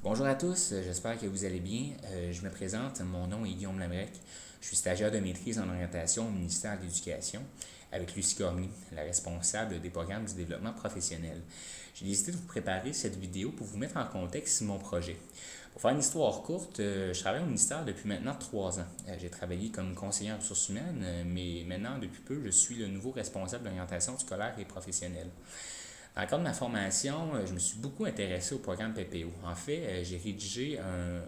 Bonjour à tous, j'espère que vous allez bien. Je me présente, mon nom est Guillaume Lamrec. Je suis stagiaire de maîtrise en orientation au ministère de l'Éducation avec Lucie Cormier, la responsable des programmes du développement professionnel. J'ai décidé de vous préparer cette vidéo pour vous mettre en contexte mon projet. Pour faire une histoire courte, je travaille au ministère depuis maintenant 3 ans. J'ai travaillé comme conseiller en ressources humaines, mais maintenant, depuis peu, je suis le nouveau responsable d'orientation scolaire et professionnelle. Dans le cadre de ma formation, je me suis beaucoup intéressé au programme PPO. En fait, j'ai rédigé un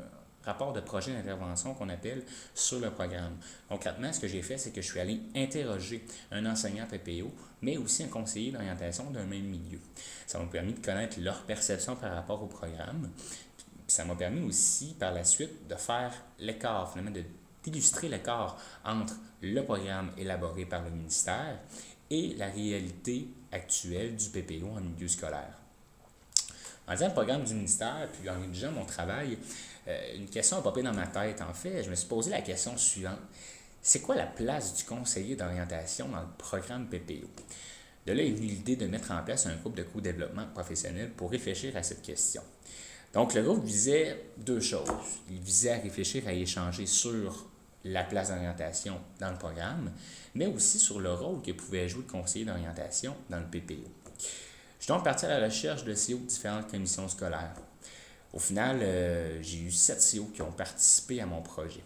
rapport de projet d'intervention qu'on appelle sur le programme. Concrètement, ce que j'ai fait, c'est que je suis allé interroger un enseignant PPO, mais aussi un conseiller d'orientation d'un même milieu. Ça m'a permis de connaître leur perception par rapport au programme. Puis ça m'a permis aussi, par la suite, de faire l'écart, finalement, d'illustrer l'écart entre le programme élaboré par le ministère et la réalité actuelle du PPO en milieu scolaire. En disant le programme du ministère, puis en rédigeant mon travail, une question a popé dans ma tête. En fait, je me suis posé la question suivante. C'est quoi la place du conseiller d'orientation dans le programme PPO? De là est venue l'idée de mettre en place un groupe de co-développement professionnel pour réfléchir à cette question. Donc, le groupe visait deux choses. Il visait à réfléchir à échanger sur la place d'orientation dans le programme, mais aussi sur le rôle que pouvait jouer le conseiller d'orientation dans le PPO. Je suis donc parti à la recherche de CO de différentes commissions scolaires. Au final, j'ai eu 7 CO qui ont participé à mon projet.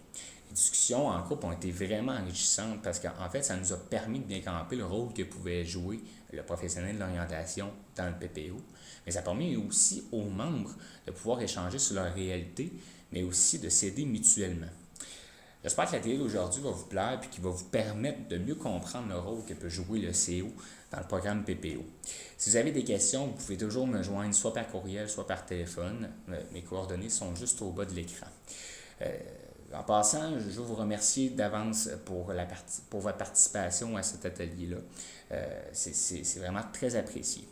Les discussions en groupe ont été vraiment enrichissantes parce qu'en fait, ça nous a permis de bien camper le rôle que pouvait jouer le professionnel de l'orientation dans le PPO. Mais ça a permis aussi aux membres de pouvoir échanger sur leur réalité, mais aussi de s'aider mutuellement. J'espère que la télé d'aujourd'hui va vous plaire et qu'il va vous permettre de mieux comprendre le rôle que peut jouer le CO dans le programme PPO. Si vous avez des questions, vous pouvez toujours me joindre soit par courriel, soit par téléphone. Mes coordonnées sont juste au bas de l'écran. En passant, je veux vous remercier d'avance pour votre participation à cet atelier-là. C'est vraiment très apprécié.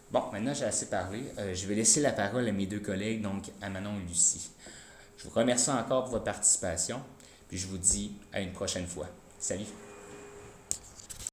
Bon, maintenant j'ai assez parlé. Je vais laisser la parole à mes deux collègues, donc à Manon et Lucie. Je vous remercie encore pour votre participation, puis je vous dis à une prochaine fois. Salut!